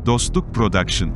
Dostluk Production.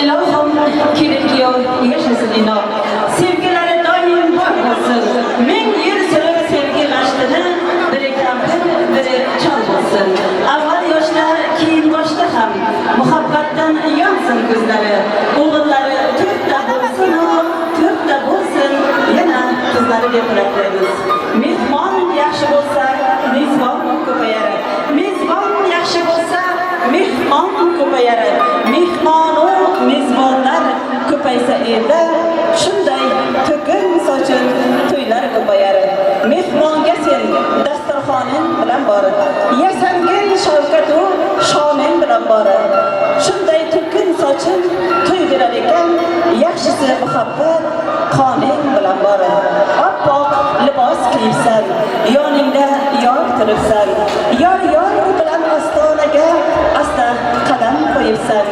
Elohim kirikiyor yaşasın inan. Sevgileri daim var olsun. Min yıl sürüp sevgilaştığını biri kampır, biri çalmasın. Avval yaşta, keyin boshda ham muhabbatdan yansın gözleri. Oğulları to'rtta bo'lsin, to'rtta bo'lsin. Yana qizlari gapiramiz. Mehmon yaxshi bo'lsa, mezbon ko'payar. Mezbon yaxshi bo'lsa, mehmon ko'payar. Mehmonu mezbonlar ko'paysa edi, shunday to'kin sochib to'ylar ko'payar. Mehmonga sen dasturxoning bilan bor, yasangin shavkatu shoning bilan bor. Shunday to'kin sochib to'y berar ekan, yaxshisi muhabbat qoning bilan bor. Oppoq libos kiyibsan, yoningda yor turibsan, yor bilan ostonaga asta qadam qo'yibsan.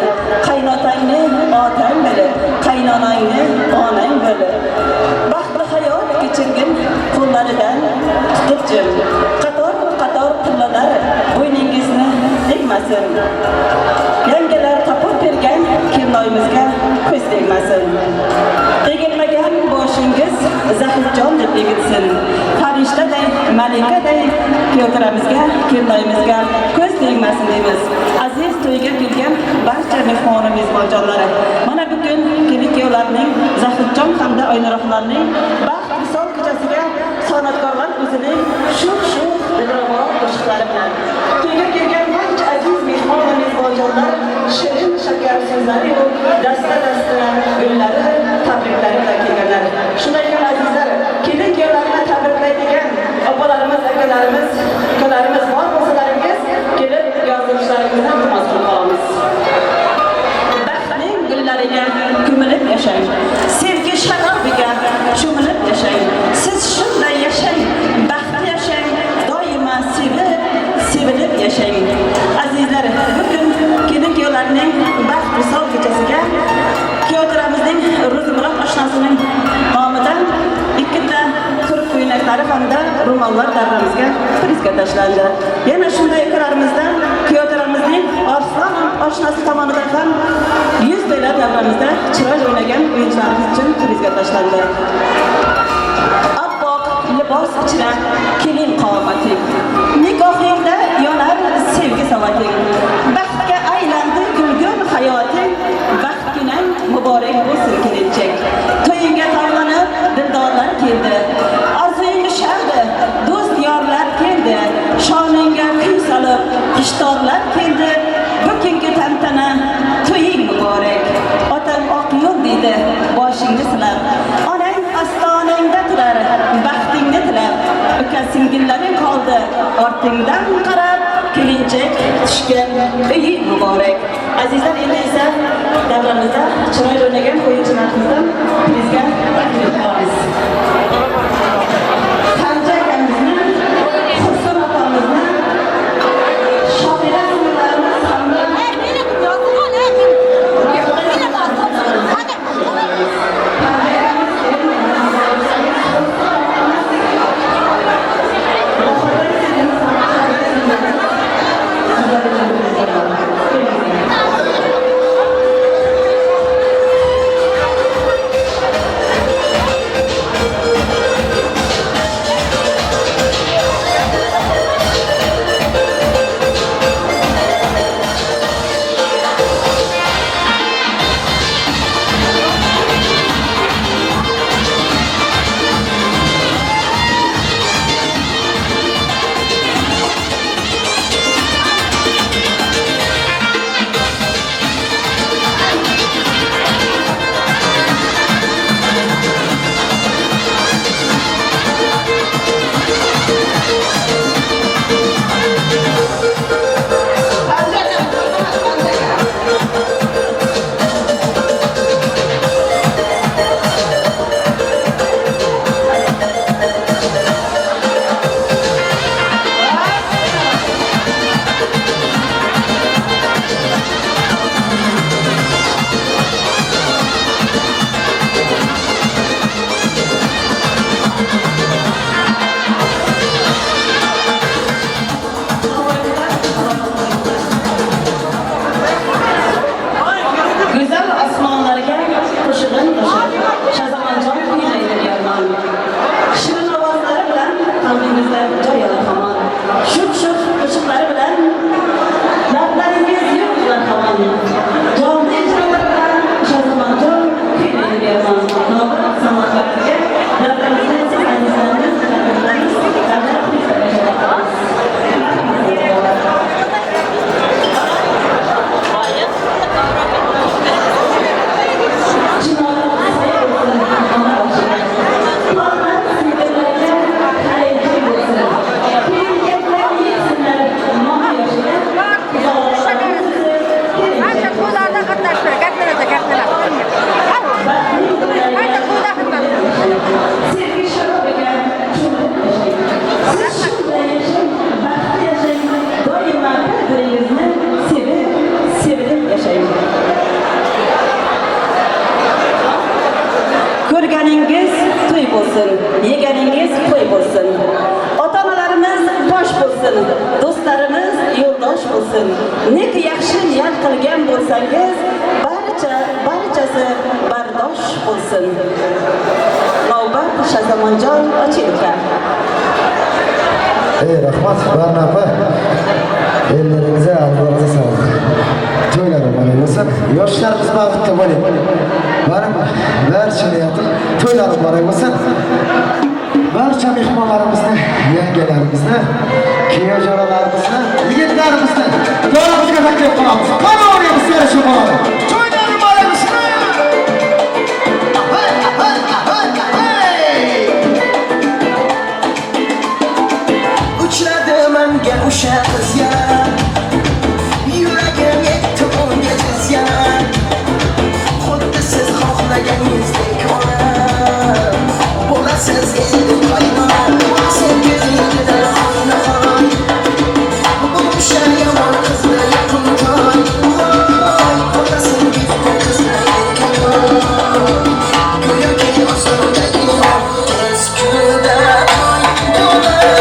Qaynotangni otang bilib, qaynonangni onang bilib, baxtli hayot kechirgin qo'llaridan tutib jim. Qator pullalar bo'yningizni tegmasin. Yangilar topib bergan kirnoyimizga ko'z tegmasin. Tegilmagan boshingiz Zahidjon deb tegilsin. Farishtaday, malikaday piyodaramizga, kirnoyimizga ko'z tegmasin deymiz. Aziz to'yga kelgan barcha mehmon mezbonjonlari, mana bugun kelin-kuyovlarning, Zahidjon hamda Oynaroqlarning baxt misol kechasiga san'atkorlar o'zining shu dilrabo qo'shiqlari bilan to'yga kelgan barcha aziz mehmon va mezbonjonlar shirin shakar so'zlari va dasta gullari, tabriklari bilan kelganlar. Shunday ekan azizlar, kelin-kuyovlarni tabriklaydigan opalarimiz, akalarimiz ro'mollar davramizga prizga tashlandi. Yana shunday ekranimizda Kyotoramizning Arslan oshnasi tomonidan ham 100 bela davramizda chiroyli o'ynagan o'yinchilarimiz uchun prizga tashlandi. Appoq libos ichra kelin qomating, nikohingda yonar sevgi savating, baxtga aylandi gulgun hayoting, baxtginang muborak bo'lsin kelinchak. To'yingga tog'lanib dildorlar keldi, orzuyingga shardi do'st yorlar keldi, shoningga kuy solib xushtorlar keldi. Bugungi tantana to'ying muborak, otang oq yo'l deydi boshingni silab, onang ostonangda turar baxtingni tilab, uka singillaring qoldi ortingdan qarab, kelinchak tushgan uying muborak. Azizlar, endi esa davramizda chiroyli o'ynagan o'yinchilarimizdan bizga taklif qilamiz. Tancha akamizni, Hursun opamizni, Shobira singillarimiz hamda ko'rganingiz to'y bo'lsin, yeganingiz to'y bo'lsin. Ota-onalarimiz bosh bo'lsin, do'stlarimiz yo'ldosh bo'lsin. Nek yaxshi niyat qilgan bo'lsangiz, barchasi bardosh bo'lsin. Navbat Shazamonjon Ochilka. Rahmat Barnapa. Elleringizga, alboğazı sağlık. To'ylar bo'lsin. Yoshlarimiz baxtli bo'ling. Barcha niyatim to'ylar bo'lsin. Barcha mehmonlarimizni, yangalarimizni, kiyojoralarimizni, yigitlarimizni to'yimizga taklif qilamiz. Qani o'raymiz, yarashib qolamiz. To'ylar bo'lsin. Uchradi menga o'sha qiz yana, yuragim yetdi unga jiz yana. Xuddi siz xohlaganingizdek bo'lasiz endi qaynona, sevgilimdan xonaxon. Bu o'sha yomon qizni yaqin toy, otasin bitta qizni erkakon. Go'yoki osmondagi tez kunda to'y bo'lar.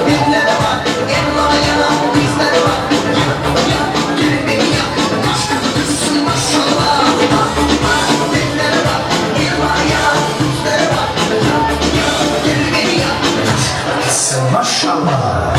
Dillere bak, elma yana, bizlere bak. Gel beni yak, aşkım kızsın maşallah. Dillere bak, elma yana, bizlere bak. Gel beni yak, aşkım kızsın maşallah.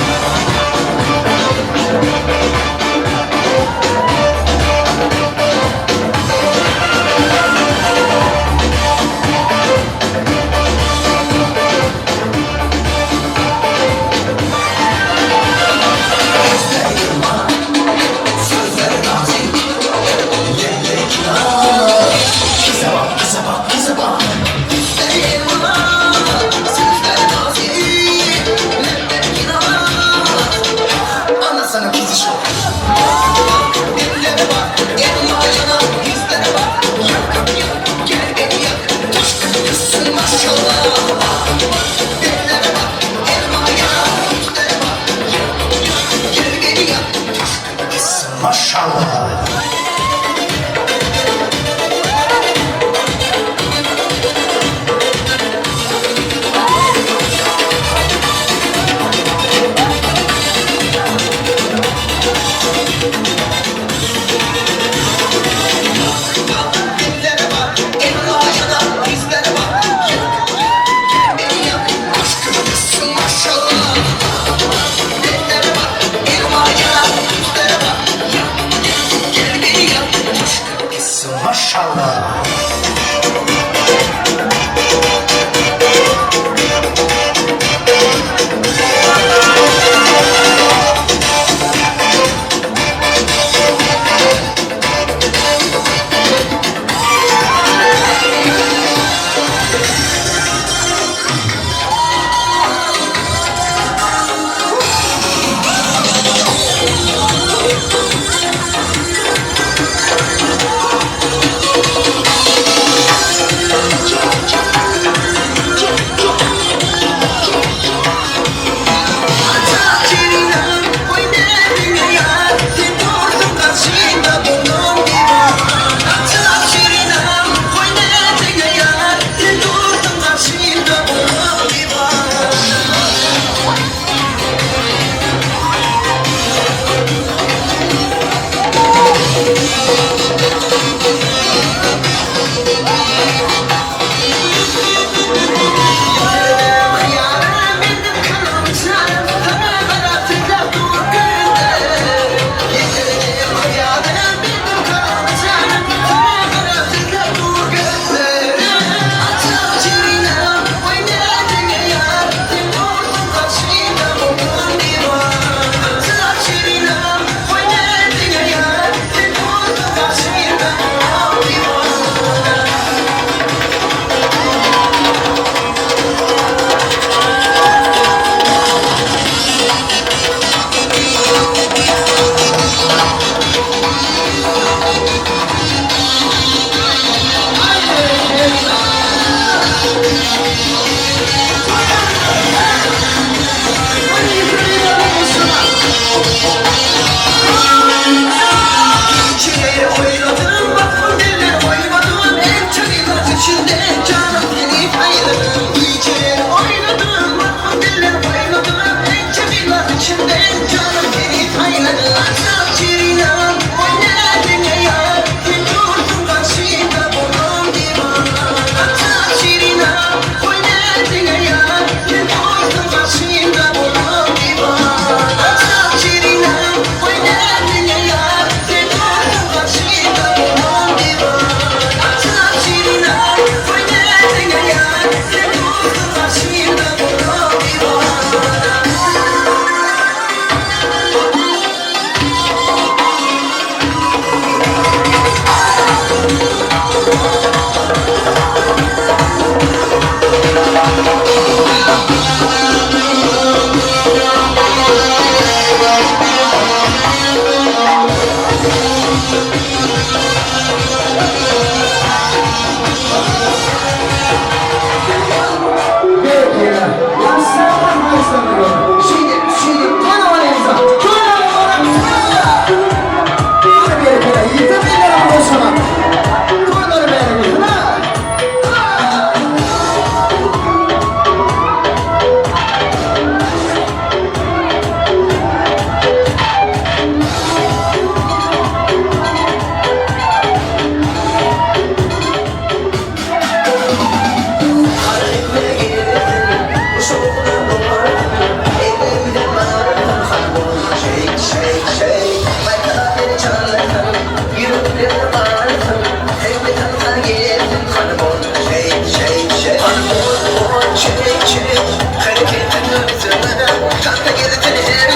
Kalkta geldin her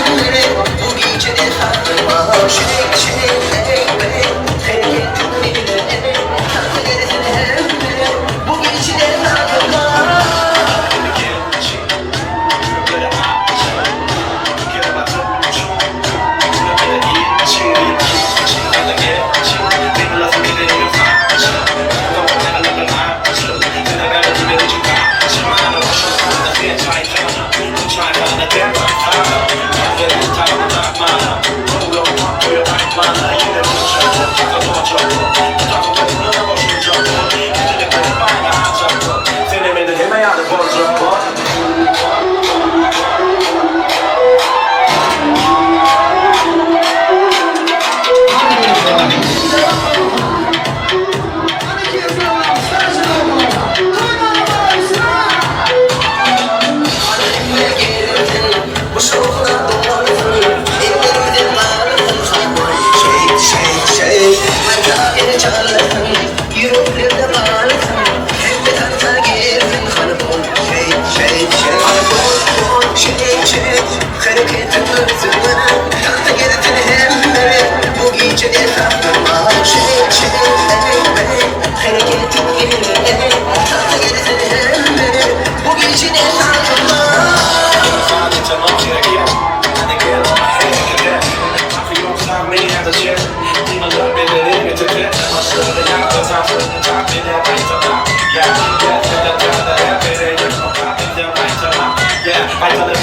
bu gecede kalkma. Shake shake hey hey hey kalkta geldin her bu gecede kalkma. Bu soğukta doğardın ellerimden bağırdın. Shake shake shake ben daha yeni çaldın yüreklerde bağırdın. Hep bir hatta girdin hanımım. Shake shake shake hanımım. Shake shake hareketin hırsızına kalkta geldin hem beri bu gecede kalkma. Shake shake hey hareketin yerine kalkta geldin hem beri bu gecede kalkma. Yeah, I tell them,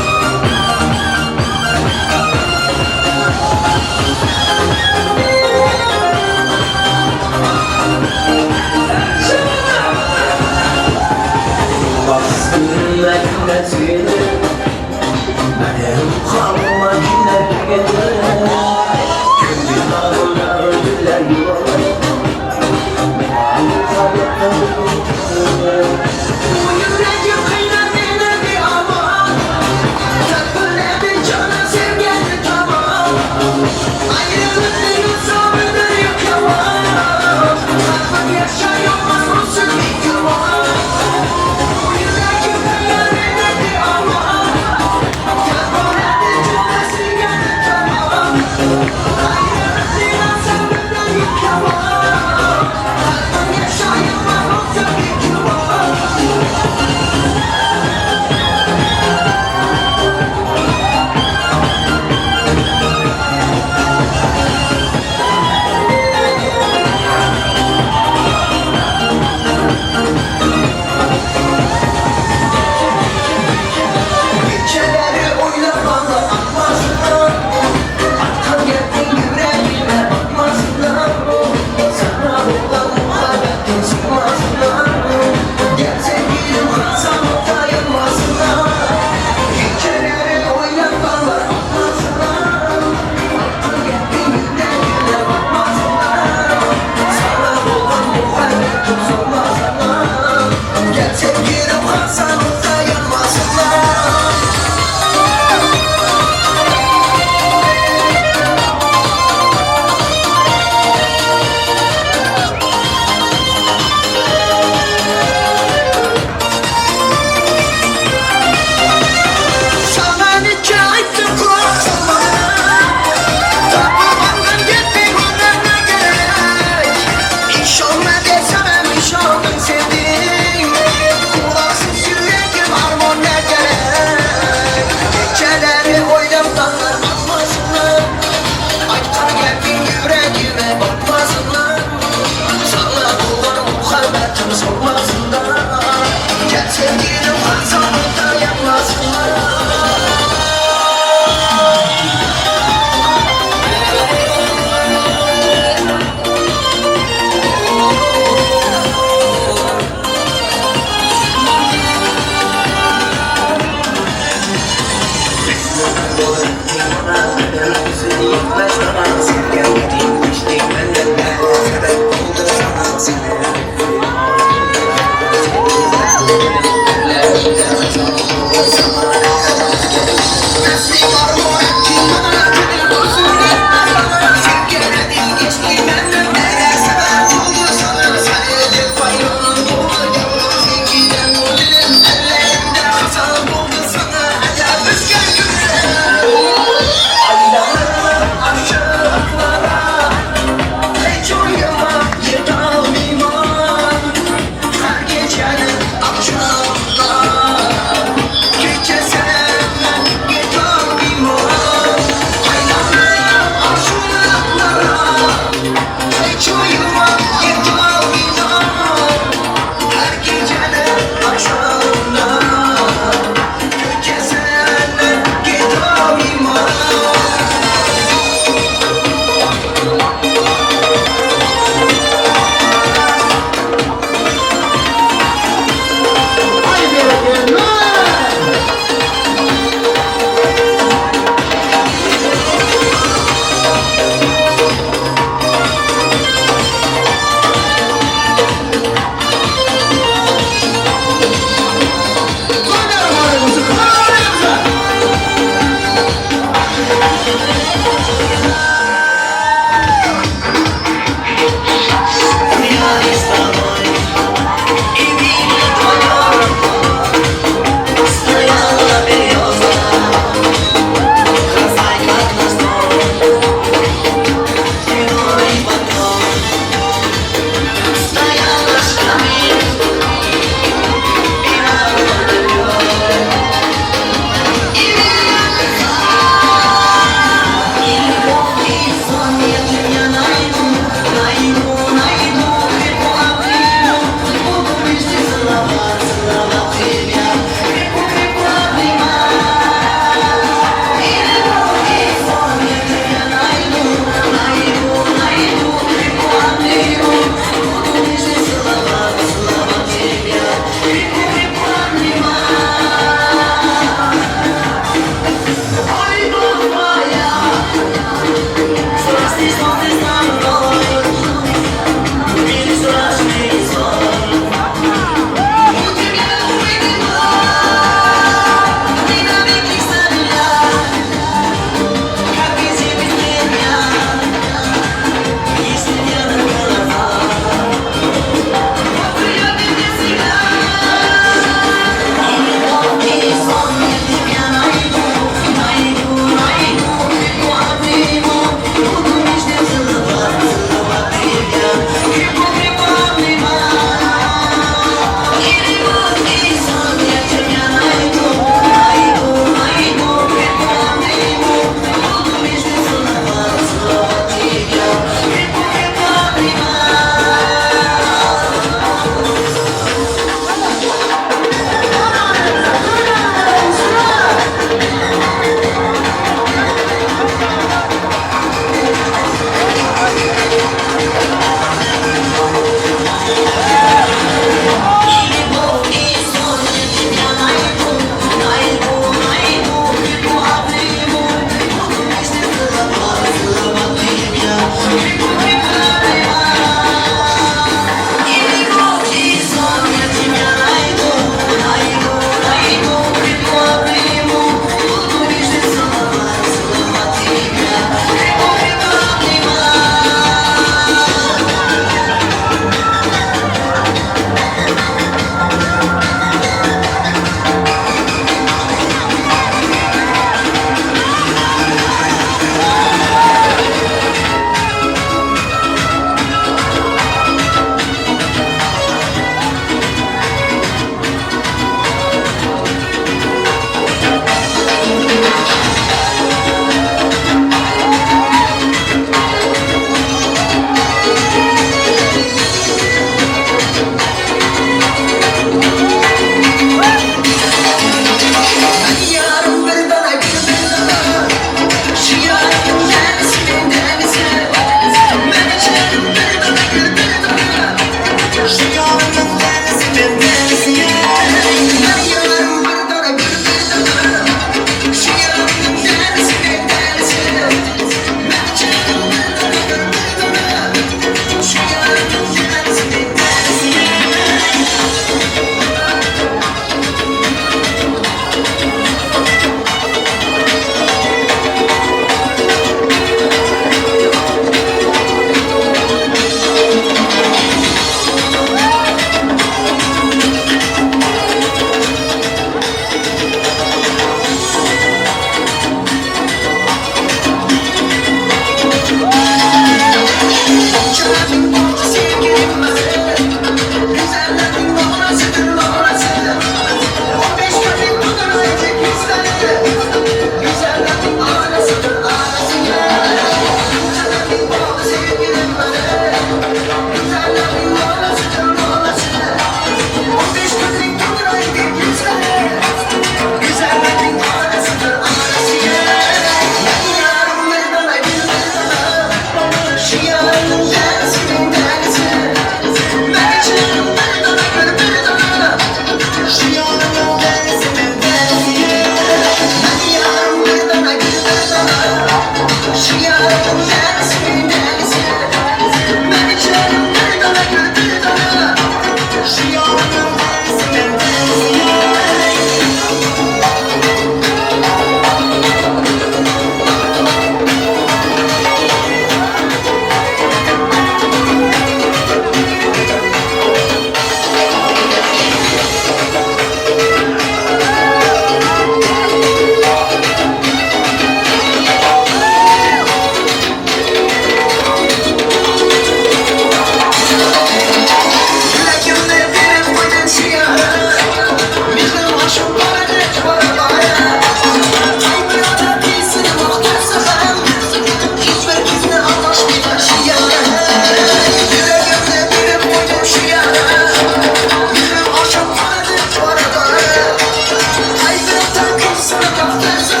kaptırsın.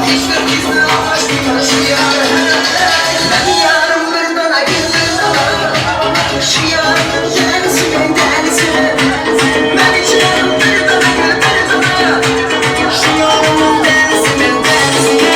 Hiçbir gizli anlaşmıyor şu yarın. Ben yarım bir dana gündüz dana. Şu yarının delisinin delisi. Ben içerim bir dana gül bir dana. Şu yarının delisinin delisi.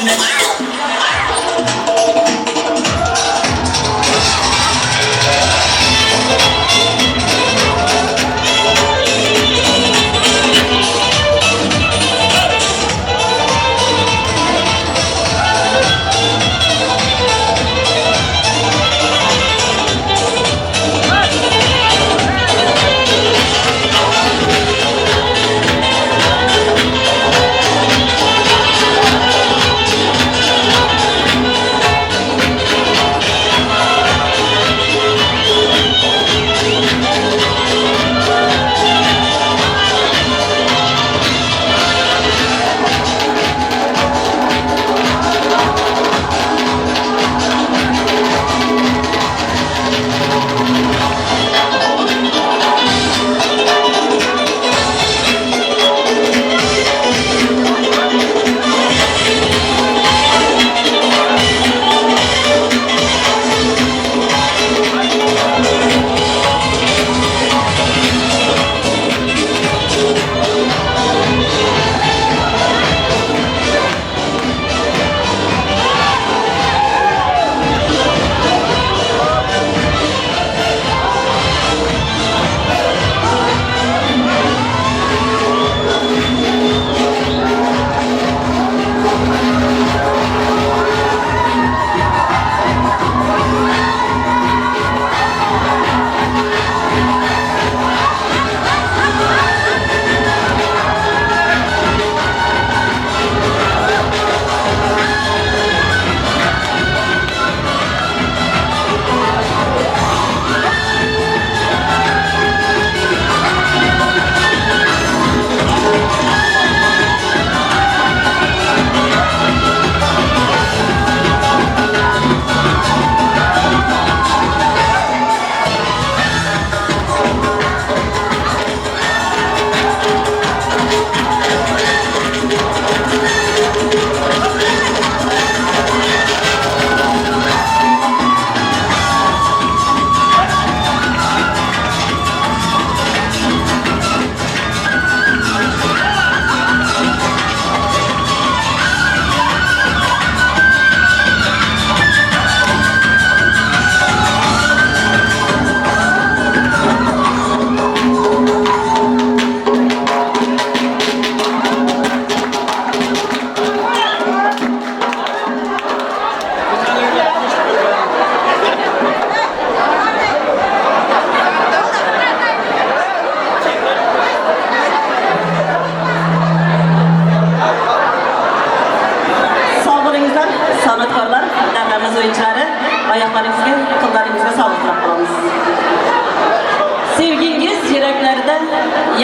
minnat.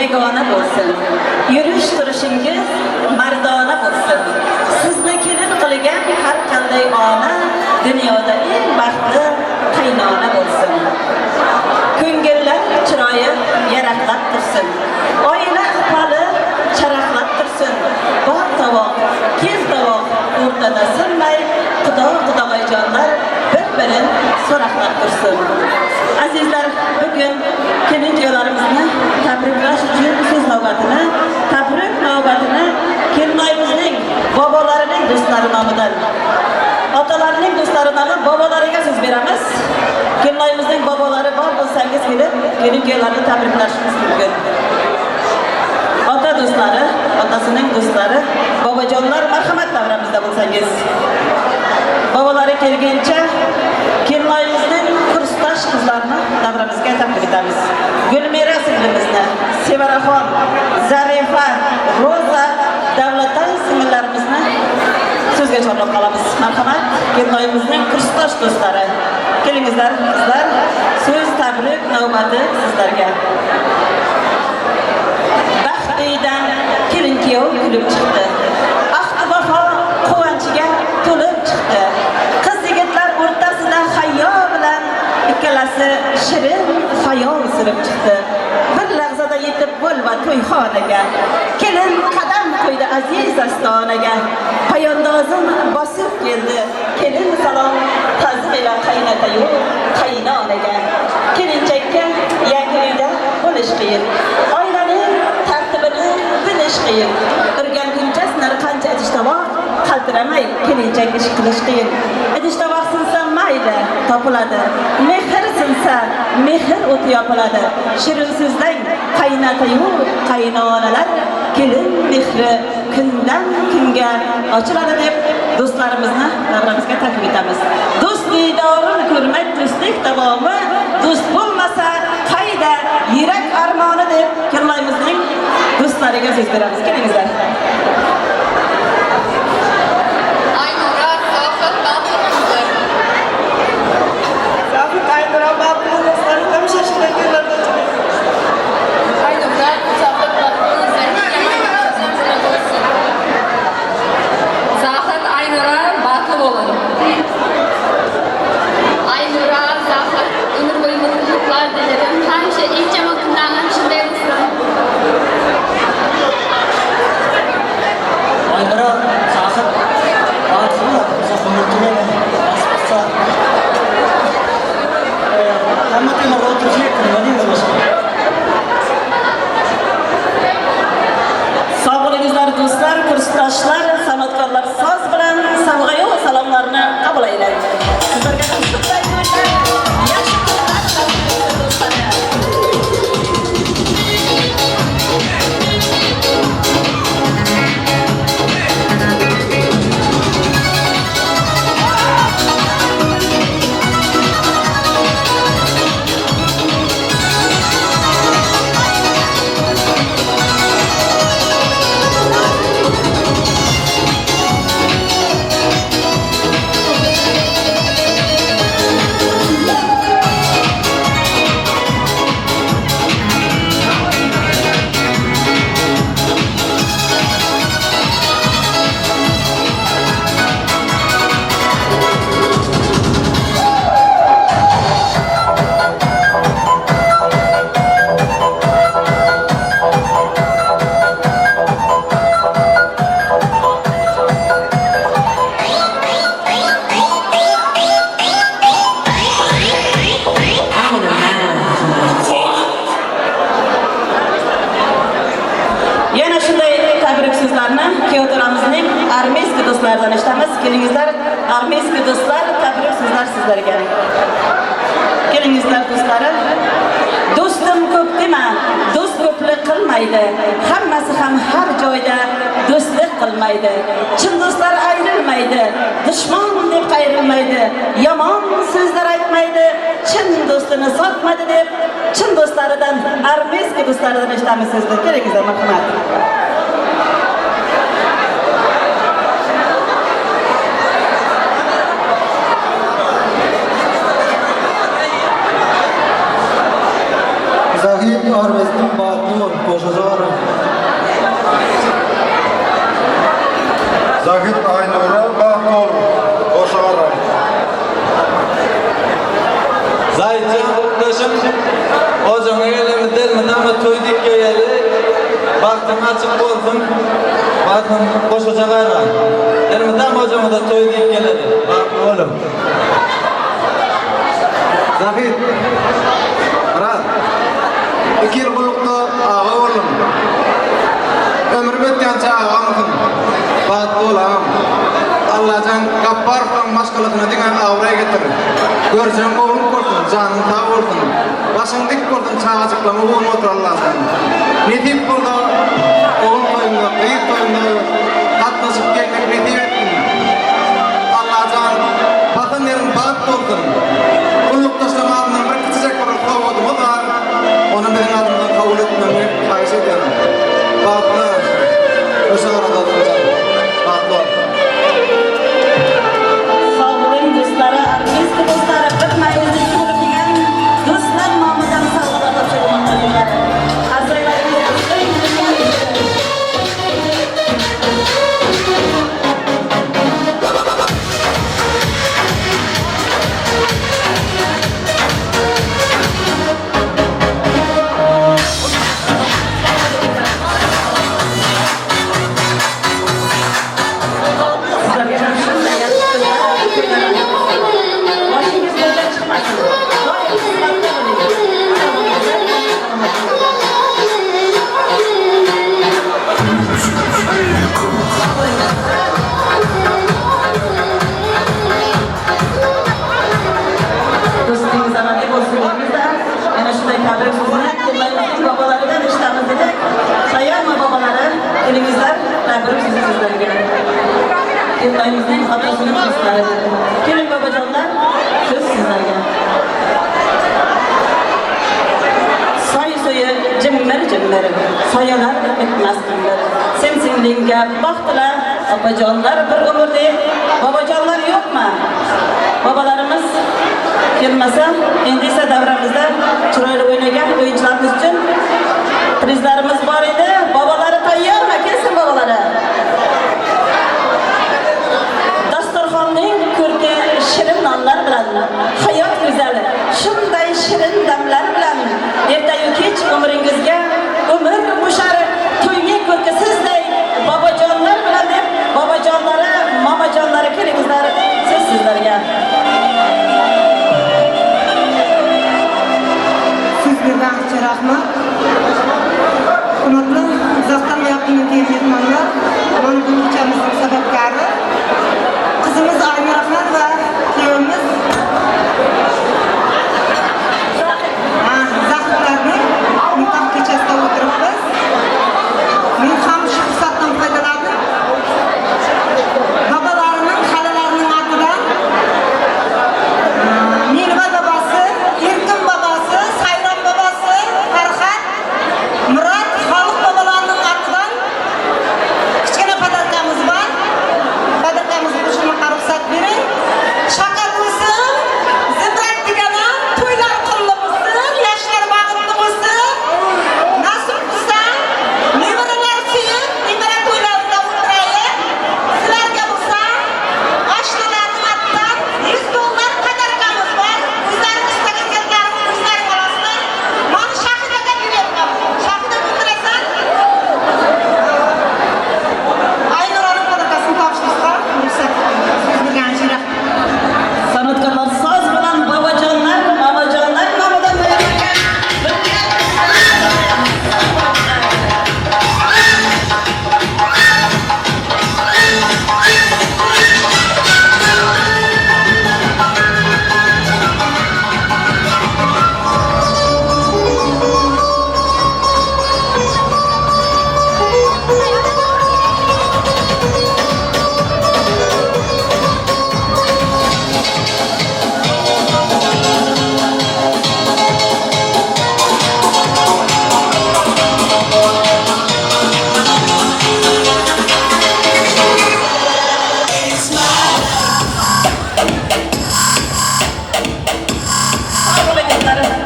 yegona bo'lsin. Yurish turishingiz mardona bo'lsin. Sizni kelin qilgan har qanday ona dunyoda eng baxtli qaynona bo'lsin. Ko'ngillar chiroyi yaraqlab tursin. Oila ahvoli charaqlab tursin. Bog' tovoq, kez tovoq o'rtada sinmay, Xudoyjonlar bir-birini so'raqlab tursin. Azizlar, bugun kelinjoylarimizni tabriklash uchun so'z navbatini, tabrik navbatini kelinlarimizning bobolarining do'stlari nomidan, otalarining do'stlari nomidan bobolariga so'z beramiz. Kelinlarimizning bobolari bor bo'lsangiz kelib, kelinjoylarni tabriklashingiz mumkin. Ota do'stlari, otasining do'stlari, bobojonlar marhamat davramizda bo'lsangiz. Bobolari kelgancha kelinlarimizning kursdosh qizlarini davramizga taklif etamiz. Gulmira singlimizni, Sevaraxon, Zarifa, Roza, Davlatay singillarimizni so'zga chorlab qolamiz. Marhamat, kelinlarimizning kursdosh do'stlari. Kelingizlar qizlar, so'z tabrik navbati sizlarga. Baxt uydan kelin kuyov kulib chiqdi. Ahdi vafo quvonchiga to'lib chiqdi. Qiz yigitlar o'rtasida hayyo bilan ikkalasi shirin xayol surib chiqdi. Bir lahzada yetib bo'lva to'yxonaga. Kelin qadam qo'ydi aziz ostonaga. Poyandozim bosib keldi. Kelin salom tazila qaynatayu qaynonaga. Kelinchakka yangi uyda bo'lish qiyin. Oilaning tartibini bilish qiyin. Urganguncha sinar qancha idishtovoq qaltir aytıramay, kelinchak ish qilish qiyin. Idishda vaqsinsa mayli, topiladi. Mehr sinsa, mehr o'ti yopiladi. Shirin so'zlang, qaynota-yu qaynonalar, kelin mehri kundan kunga ochiladi deb do'stlarimizni davramizga taklif etamiz. Do'st diydorini ko'rmak do'stlik davomi, do'st bo'lmasa qayda yurak armoni deb kirlaymizning do'stlariga so'z beramiz. Kelingizlar. Aynura, Safet, Batıl kızlar. Safet Aynura Batıl dostlarım şaşırtan yerlerde oturuyor. Aynura, Safet, Batıl kızlar. Safet, Aynura, Batıl olun. Aynura, Safet, ömür boyu mutluluklar dilerim. Hemşe ilk cemaatinden hemşinde mısın? Aynura, Safet, Batıl'la bize kumurtumayla asılsa hammatıyla oturacak kırmalıyız başka. Sağ olingizlar do'stlar, kursdoshlar, san'atkorlar so'z bilan savg'ayu salomlarni qabul aylang. Sizlarga shunday do'stlar, yaxshi kunlar do'stlar. Yana shunday tabrik so'zlarni Kyotoramizning armiyskiy do'stlaridan eshitamiz. Kelingizlar, armiyskiy do'stlar, tabrik so'zlar sizlarga. Kelingizlar do'stlarim. Do'stim ko'p dema, do'st ko'plik qilmaydi. Hammasi ham har joyda do'stlik qilmaydi. Chin do'stlar ayrilmaydi, dushman deb qayrilmaydi. Yomon so'zlar aytmaydi, chin do'stini sotmaydi deb chin do'stlaridan, armiyskiy do'stlaridan eshitamiz sizlar. Kelingizlar, marhamat. Zahid Arves'in Batıl koşacağım. Zahid Aynura Batıl koşarım. Zaytcan Kurtaşım, hocama gelemizler mıdama toyduk geleli, baktım açık olsun, bakın koşacak ara. Elmidam hocama da toyduk geleli, bak oğlum. Zahid, Murat, 2 yıl bulukta ağa oğlum. Ömür bitkençe ağamızın, Batıl ağam. Allah'tan kappar falan başkalıkına dinen avraya getirin. Görsen oğlum korkun, canın sağ olsun. Başın dik korkun, çağa çıklama oğlum otur Allah'tan. Netip burada oğlum koyunda, kıyık koyunda katlaşıp gelmek netip ettin. Allah'tan bakın yerin bat olsun. Kulluk taşlama adından bir küçücek bir kavudum o da onun benim adımdan kabul etmemi kayış ediyorum. Batlı, öşe arada duracağım. Batlı ol. Sağ olun do'stlari, armiyskiy do'stlari, bitmaymiz bo'lib degan do'stlar nomidan savdolar topshirmoqdalar. Azizlaringiz qarashlari. Keling bobojonlar, so'z sizlarga. Soy-so'yi jimmir-jimmir, soyalar bitmas qimir. Sen-senlingga baxtilar, opajonlar bir umrdek, bobojonlar yo'qmi? Babalarimiz kelmasa, endi esa davramizda chiroyli o'ynagan o'yinchilarimiz uchun prizlarimiz bor edi. Babalari tayyormi? Kelsin babalari. Dasturxonning ko'rki shirin nonlar bilan, hayot go'zali, shunday shirin damlar bilan ertayu kech umringizga umr qo'shar to'yning ko'rki sizday bobojonlar bilan deb bobojonlari, momajonlari kelingizlar, siz sizlarga. Sizga barcha rahmat. Hurmatli uzoqdan yoqimli mehmonlar, mana bu kechamizning sababkori qizimiz Aynur Rahmat va kuyovimiz Zahirlarning nikoh kechasida o'tiribmiz. Men ham shu fursatdan foydalanib babalarining, xalalarining atidan Mirva babasi, Erkin babasi, Sayron babasi, Farhat, Murat, Xoliq babalarining atidan kichkina podarkamiz bor. Podarkamizni qo'shilmoqqa ruxsat bering. Shaka bo'lsin, zibrat degani to'ylar qilib bo'lsin, yoshlar bag'itli bo'lsin. Nasib bo'lsa, nevaralar suyib, nevara to'ylarida o'tiraylik. Sizlarga bo'lsa, oshnalarning atidan $100 podarkamiz bor. O'zlaring istagan gaplarni o'zlaring olasizlar. Mani Shahidaga beryapman. Shahida bildirasan? Aynuraning podarkasini topshirishga ruxsat berganingiz uchun San'atkorlar soz bilan bobojonlar, momajonlar nomidan tayyorlangan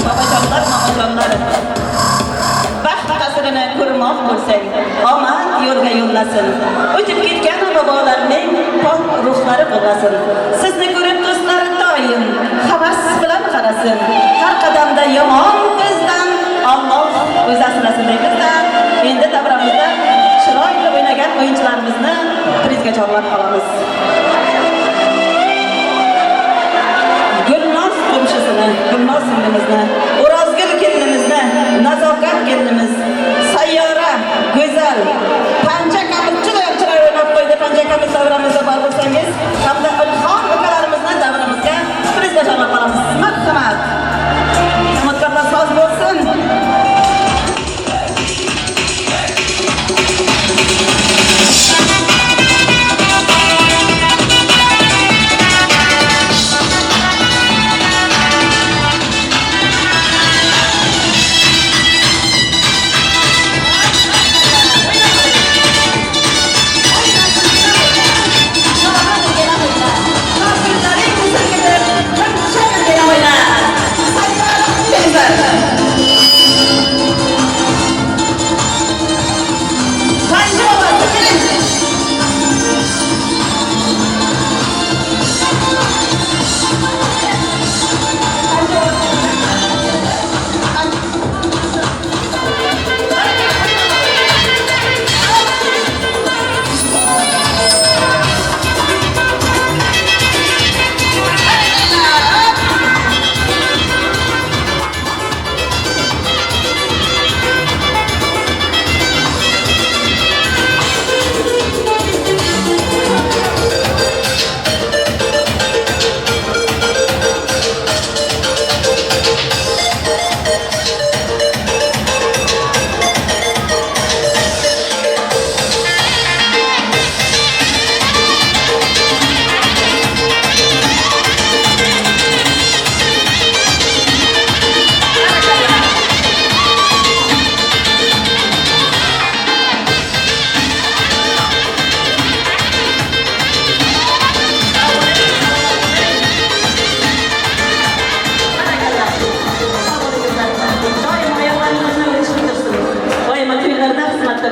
babajonlar, momajonlar. Baxt qasrini ko'rmoq bo'lsang, omad yo'lga yo'llasin. O'tib ketgan bobolarning pok ruhlari bo'lsin. Sizni ko'rib do'stlari doim havas bilan qarasin. Har qadamda yomon ko'zdan Alloh o'zi asrasin deymizlar. Endi davramizda chiroyli o'ynagan o'yinchilarimizni prizga chorlab qolamiz. Gulnoz qo'mshisini, Gulnoz singlimizni, O'rozgul kelinimizni, Nazokat kelinimiz, Sayyora, Go'zal, Panjakamiz juda ham chiroyli o'ynab qo'ydi. Panjakamiz davramizda bor bo'lsangiz, hamda Ilhom ukalarimizni davramizga prizga chorlab qolamiz. Marhamat. San'atkorlar soz bo'lsin.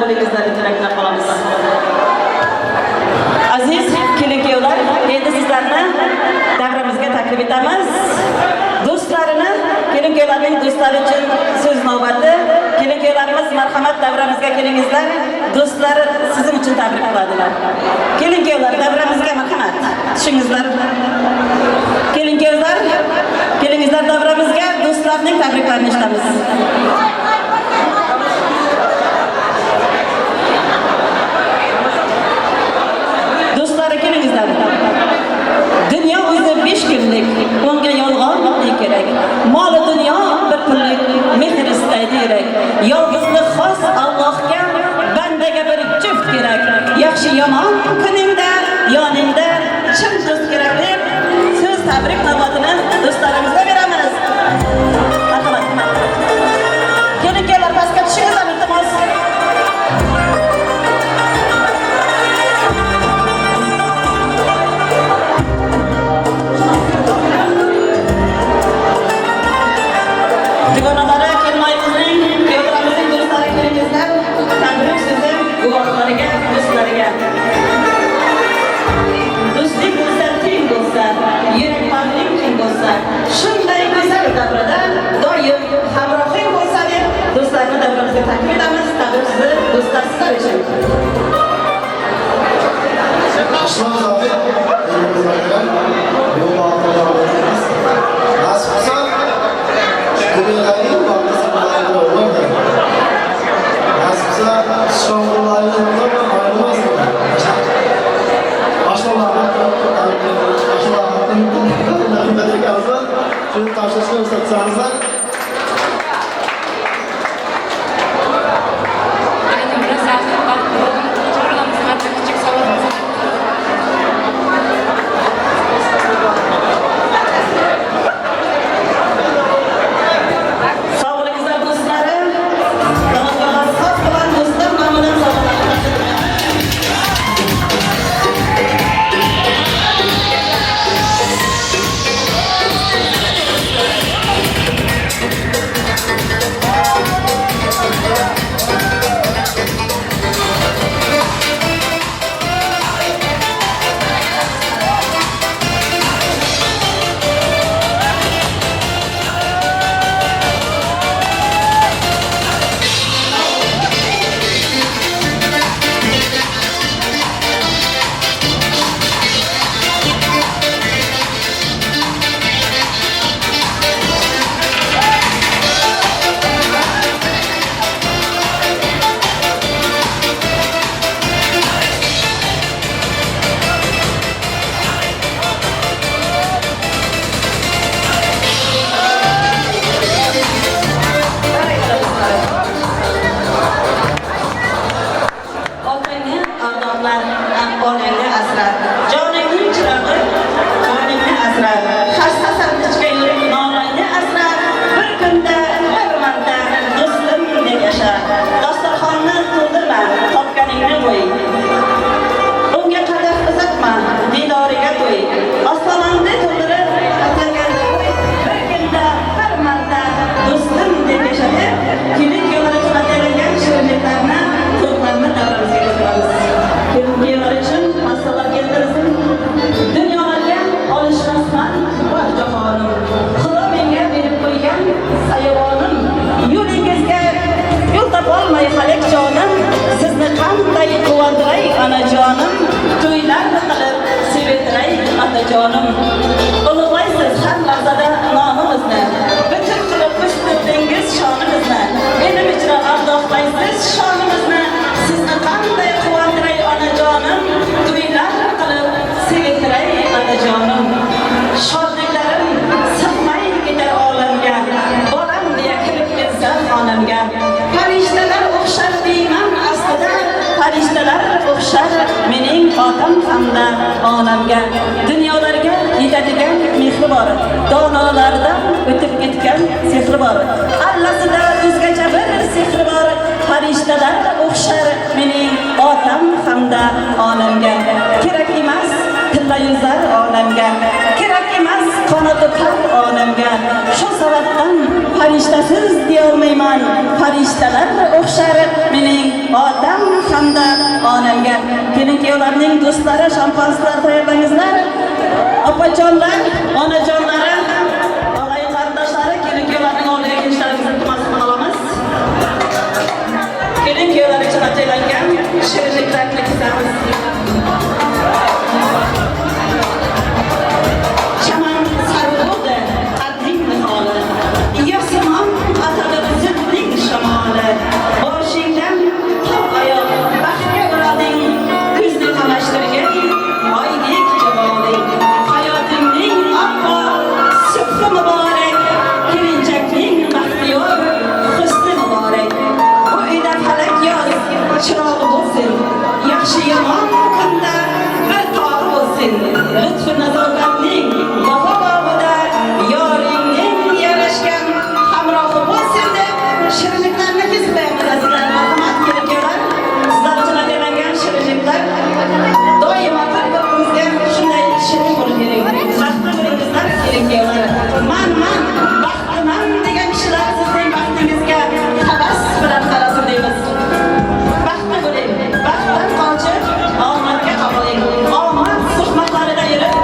bo'lingizlar deb tilak qilamiz. Aziz kelin-kuyovlar, endi sizlarni davramizga taklif etamiz. Do'stlarini, kelin-kuyovlarning do'stlari uchun so'z navbati. Kelin-kuyovlarimiz marhamat davramizga kelingizlar. Do'stlar sizin uchun tabrik qiladilar. Kelin-kuyovlar davramizga marhamat. Tushingizlar. Kelin-kuyovlar, kelingizlar davramizga, do'stlarning tabriklarini eshitamiz. Do'stlari kelingizlar. Dunyo o'zi 5 kunlik, unga yolg'on kerak. Mol dunyo bir kunlik, mehr istaydi yurak. Yolg'izlik xos Allohga, bandaga bir juft kerak. Yaxshi yomon kuningda, yoningda chin do'st kerak deb so'z tabrik navbatini do'stlarimizga beramiz. Marhamat. Kelin-kuyovlar pastga tushingizlar iltimos. Dugonalari kelmayimizning, kuyovlarimizning do'stlari kelingizlar. Tabrik so'zi guvohlariga, do'stlariga. Do'stlik bo'lsa, teng bo'lsa, yurak bag'ring keng bo'lsa, shunday go'zal davrada doim hamrohing bo'lsa deb do'stlarni davramizga taklif etamiz. Tabrik so'zi do'stlar sizlar uchun. Aslında zaten elimizden gelen yol altında nasıl olsa Dünyayı baktısı bulaylı olur da nasıl olsa son bulaylı olur da ayrılmaz mı? Aşağılarına hükümeti kalsa şunu taşısını satsanızlar Aynen biraz zaten baktım. Çocuklarımız hatta küçük salonumuz. Sağolingizlar do'stlarim. Davomlar xos bilan do'stlar nomidan sog'liqlar. Otangni ardog'lar, onangni asra. Joningning chirog'i, joningni asra. Xasta-xasta yurak nolangni asra. Bir kunda, bir marta do'stim deb yasha. Dasturxonni to'ldirma, topganingni qo'y. Unga qadah uzatma, didoriga to'y. Ostonangni to'ldirib, atlaganda qo'y. Bir kunda, bir marta do'stim deb yasha deb, kelin-kuyovlar uchun atalgan shirinliklarni to'plarni davramizga keltiramiz. Kelin-kuyovlar uchun masallar keltirsin. Dunyolarga olishmasman bor jahonim. Xudo menga berib qo'ygan sayovonim. Yo'lingizga yo'l topolmay halak jonim. Sizni qanday quvontiray onajonim. To'ylarni qilib sevintiray otajonim. Ulug'laysiz har lahzada nomimizni. Bitir qilib qo'shtirdingiz shonimizni. Mening uchun ardoqlaysiz shonimizni. Sizni qanday quvontiray onajonim. To'ylarni qilib sevintiray otajonim. Shodliklarim sig'may ketar olamga. Bolam deya kirib ketsa xonamga. Farishtalar o'xshar deyman aslida. Farishtalar o'xshar mening otam hamda onamga. Dunyolarga yetadigan mehri bor. Donolardan o'tib ketgan sehri bor. Allasida o'zgacha bir sehri bor. Farishtalar o'xshar mening otam hamda onamga. Kerak emas tilla yuzar olamga. Kerak emas qon rahmati qat onamga. Shu sababdan farishtasiz deya olmayman. Farishtalar o'xshar mening otam hamda onamga. Kelin-kuyovlarning do'stlari, shampansklar tayyorlangizlar. Opajonlar, onajonlari, og'ay qarindoshlari, kelin-kuyovlarning oldiga kelishlaringizni iltimos qilamiz. Kelin-kuyovlar uchun atalgan shirinliklar qilamiz. Chaman sarg'udi, qadring niholi. Yosimon atadi zidning shamoli. Boshingdan top oyoq baxtga urading, ko'zni qamashtirgan oydek javoling. Hayotingning oppoq subhi muborak, kelinchakning baxtiyor husni muborak. Bu uyda falak yoz chirog'i bo'lsin, yaxshi yomon kunda bir tog'i bo'lsin. Lutfi nazokatning vafo bog'ida yoringning yarashgan hamrohi bo'lsin deb shirinliklarni kesib qo'yamizlar. Marhamat, kelin-kuyovlar, sizlar uchun tayyorlangan shirinliklar doimo bir-birimizga shunday shirin bo'lib kerak. Baxtli bo'lingizlar, kelin-kuyovlar. Man baxtiman degan kishilar sizning baxtingizga havas bilan qarasin deymiz. Baxtli bo'ling, baxtdan qochib omadga qoqiling. Omad suhbatlarida yurib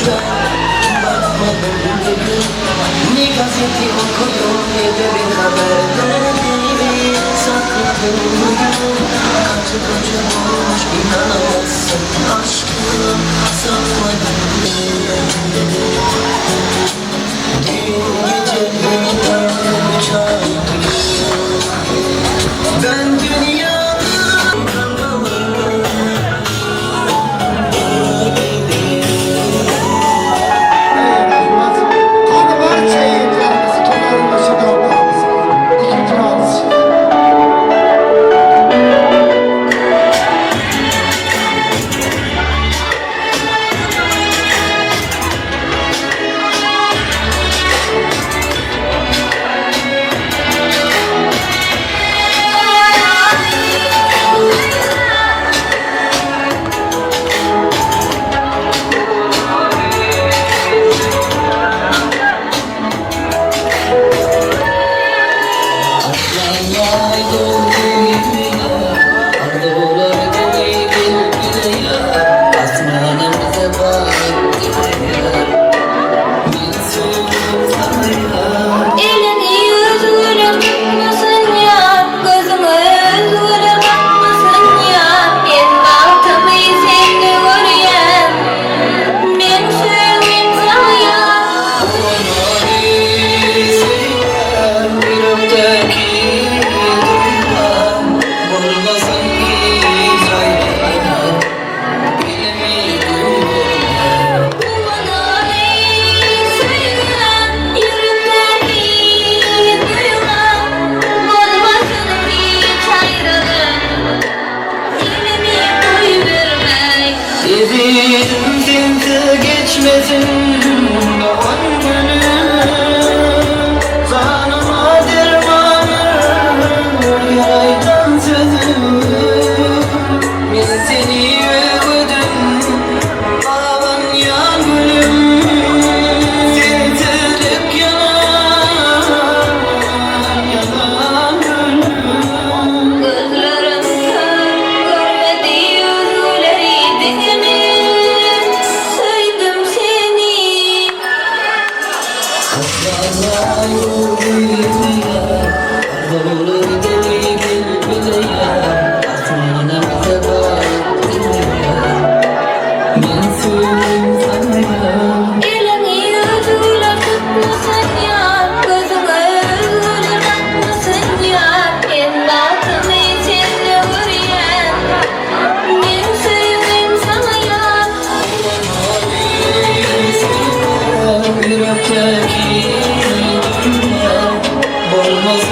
Ne gazete okudum ne de bir haberleri sakladım bugün. Kaçı olmuş inanamazsın aşkına sakladım. Gün gece yeniden uçan ben dünyanın Konu barça yayınlarımız kenarında şu dağlarımız. İkinci hadis. Elini yüzüne tutmasın ya, gözüme özgüre bakmasın ya. En altımı seni görüyen, men sevim sana ya. Kumanayı söyleyen, yürekteki duyulan, olmasın hiç ayrılığın, elimi koyuvermek. Dedim kimse geçmesin doğan günüm. Zanıma dermanım yaraydan sözüm. Ben seni övdüm aman yan gülüm. Sevdirik yalan yalan gülüm. Gözlerim kör, görmedi yüzleri dikinin. Sevdim seni. Elini yüzüne tutmasın ya, gözüme özgüre bakmasın ya. En batımı seni görüyen, men sevdim sana ya. Yürekteki dünya olmaz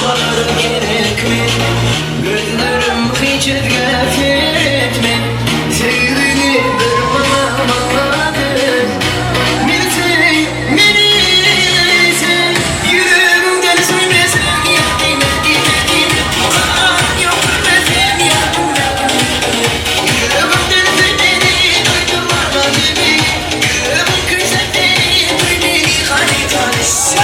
Varım gerek mi? Gözlerim hiç gafet mi? Sevdiğini bir bana anladın. Bilsin, bilsin, yüreğimden söylesin. Yakin, yakin, yok bilmesin, yüreğimden seni duydum anladın. Yüreğim kırsaktı, duydu, hani tanışsın.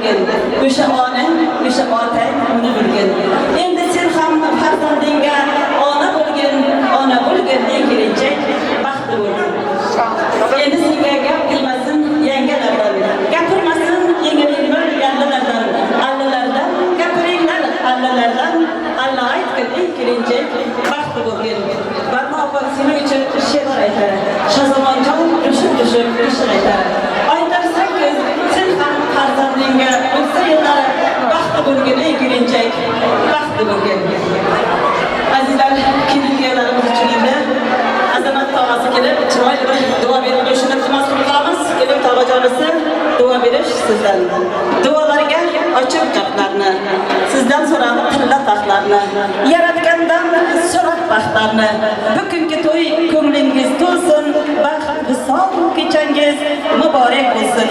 bilgin. O'sha onang, o'sha otang uni bilgin. Endi sen ham farzandingga ona bo'lgin, eng kelinchak baxtli bo'lgin. Endi senga gap qilmasin yangalardan, gapirmasin yengil-yengil yangalardan, allalardan gapiringlar, allalardan, alla aytgin, eng kelinchak baxtli bo'lgin. Barno opa sening uchun she'r aytar. Shazamonjon qo'shib she'r aytar. Aytarsangiz sen ham farzandingga o'tsa yillar baxtli bo'lgin, eng kelinchak baxtli bo'lgin. Azizlar, kelinlarimiz uchun endi azamat tog'asi kelib, chiroyli bir duo berib qo'yishini iltimos qilamiz. Kelin tog'ajonisi duo berish sizdan. Duolarga ochiq gaplarni, sizdan so'rab tilla taxtlarni, yaratgandan so'rab baxtlarni. Bugungi to'y ko'nglingiz to'lsin, baxt visol kechangiz muborak bo'lsin.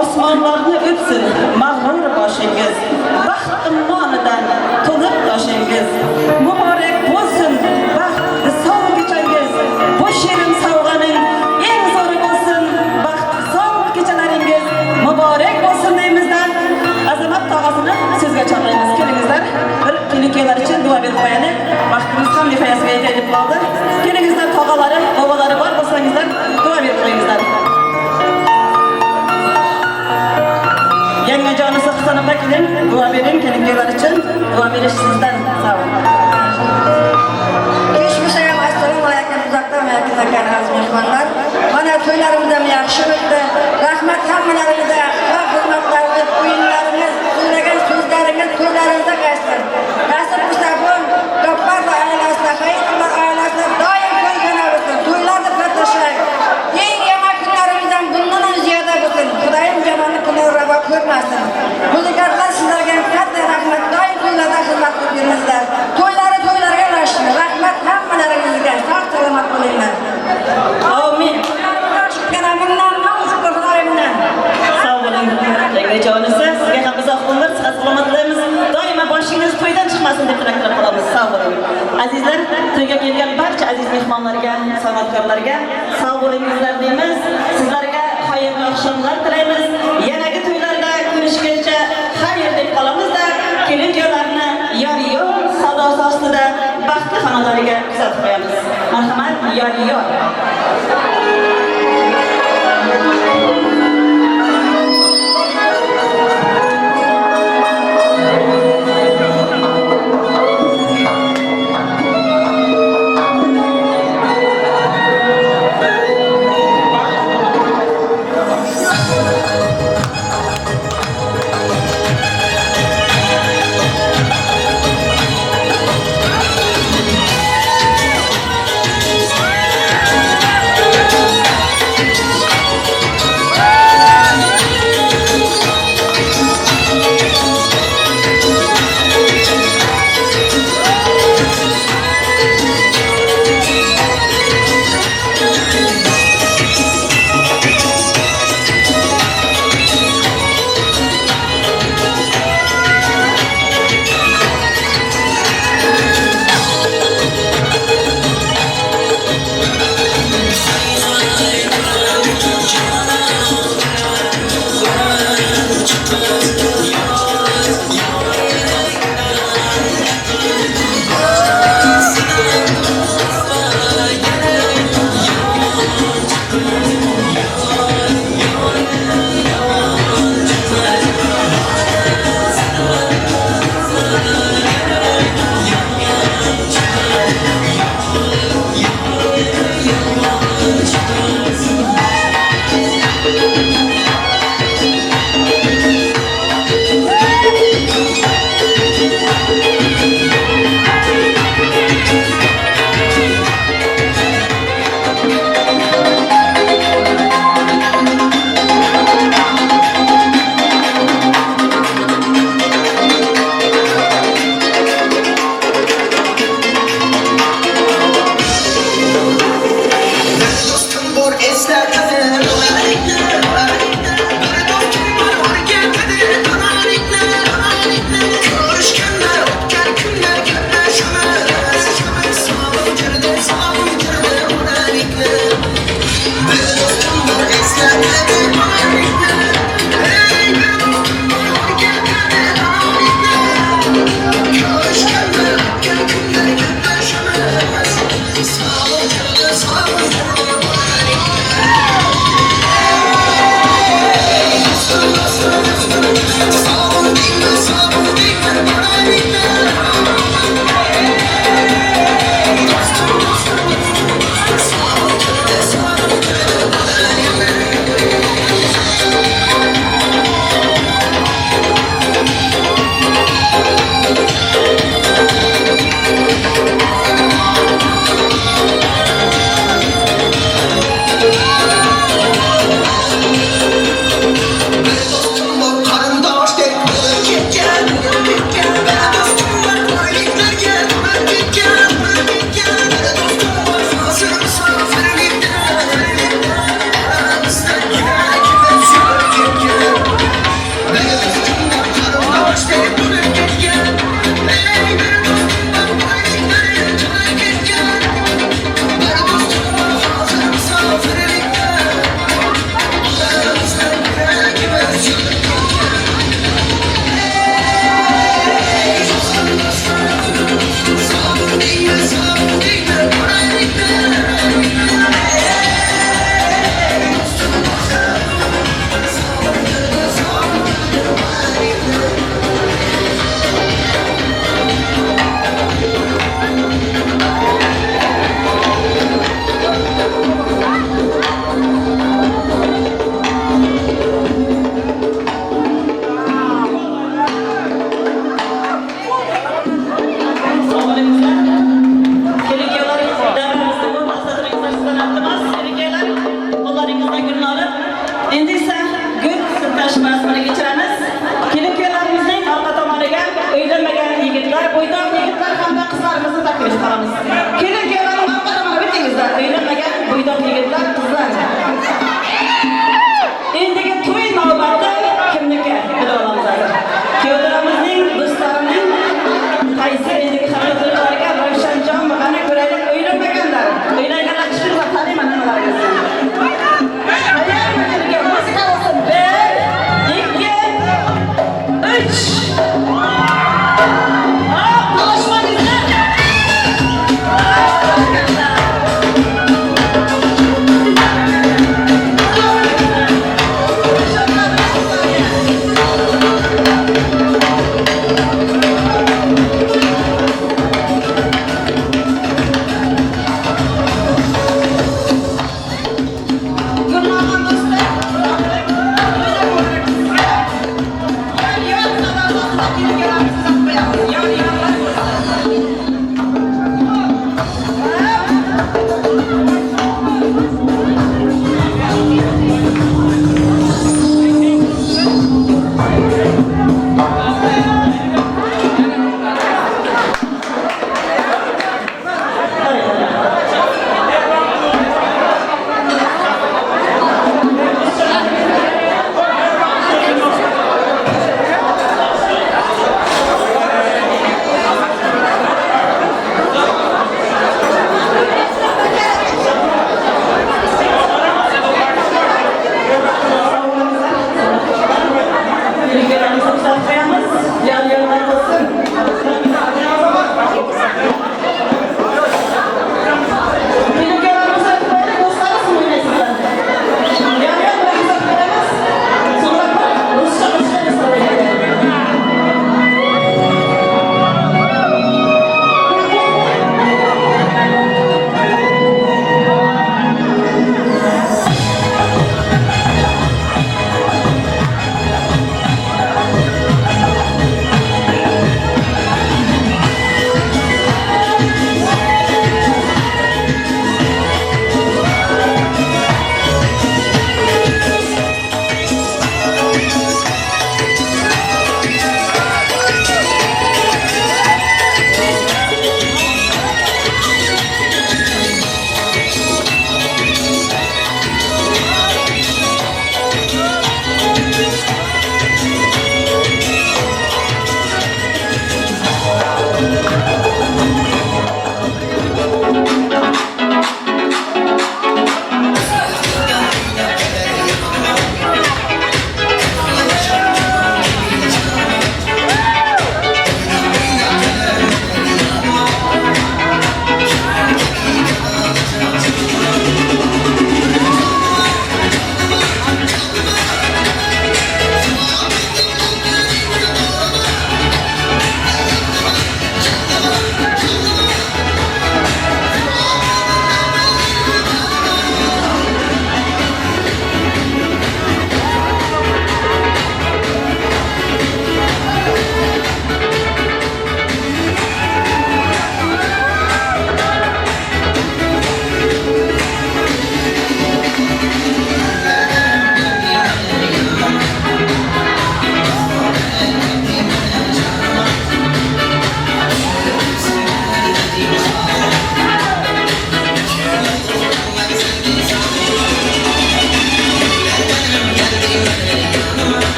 Osmonlarni o'tsin mag'rur boshingiz, baxt immonidan to'lib yoshingiz. Muborak bo'lsin baxt visol kechangiz, bu shirin sovg'aning eng zo'ri bo'lsin. Baxt visol kechalaringiz muborak bo'lsin deymizdan azamat tog'asini sizga chaqiramiz. Kelingizlar, bir kelinlar uchun duo berib qo'yaylik. Vaqtimiz ham nihoyasiga yetib qoldi. Kelingizlar, tog'alari, bobolari bor bo'lsangizlar, duo berib qo'yingizlar. Yangajonisi Husan opa keling, duo bering kelinlar uchun. Duo berish sizdan. Sog' bo'ling. Geçmişe assalomu alaykum, uzaktan ve yakından aziz mehmonlar. Mana to'ylarimizdan yaxshi o'tdi. Rahmat hammalaringizga. Va hurmatlaringiz, o'yinlaringiz, so'zlagan so'zlaringiz to'ylaringizda qaytsin. Nasib bo'lsa bu Gappar va oilasida, Xayrullo oilasida doim ko'rgan bo'lsin. To'ylarda qatnashing. Eng yomon kunlarimizdan bundan ziyoda bo'lsin. Xudoyim yomonni kunlar ravo ko'rmasin. Muzikantlar sizlarga katta rahmat. Doim to'ylarda xizmat qilinglar. To'ylarga ulashsin. Rahmat hammalaringizga. Sog' salomat bo'linglar. Amin. Sog' bo'ling. Yangajonisi sizga ham uzoq umr, sihat salomat tilaymiz. Doimo boshingiz to'ydan chiqmasin deb tilak qilib qolamiz. Sog' bo'ling. Azizlar, to'yga kelgan barcha aziz mehmonlarga, san'atkorlarga sog' bo'lingizlar deymiz. Sizlarga xayrli oqshomlar tilaymiz. Yanagi to'ylarda ko'rishguncha xayr deb qolamizda, kelin-kuyovlarni yor-yor sadosi ostida baxtli xonadoniga kuzatib qo'yamiz. Marhamat, yor-yor. Esler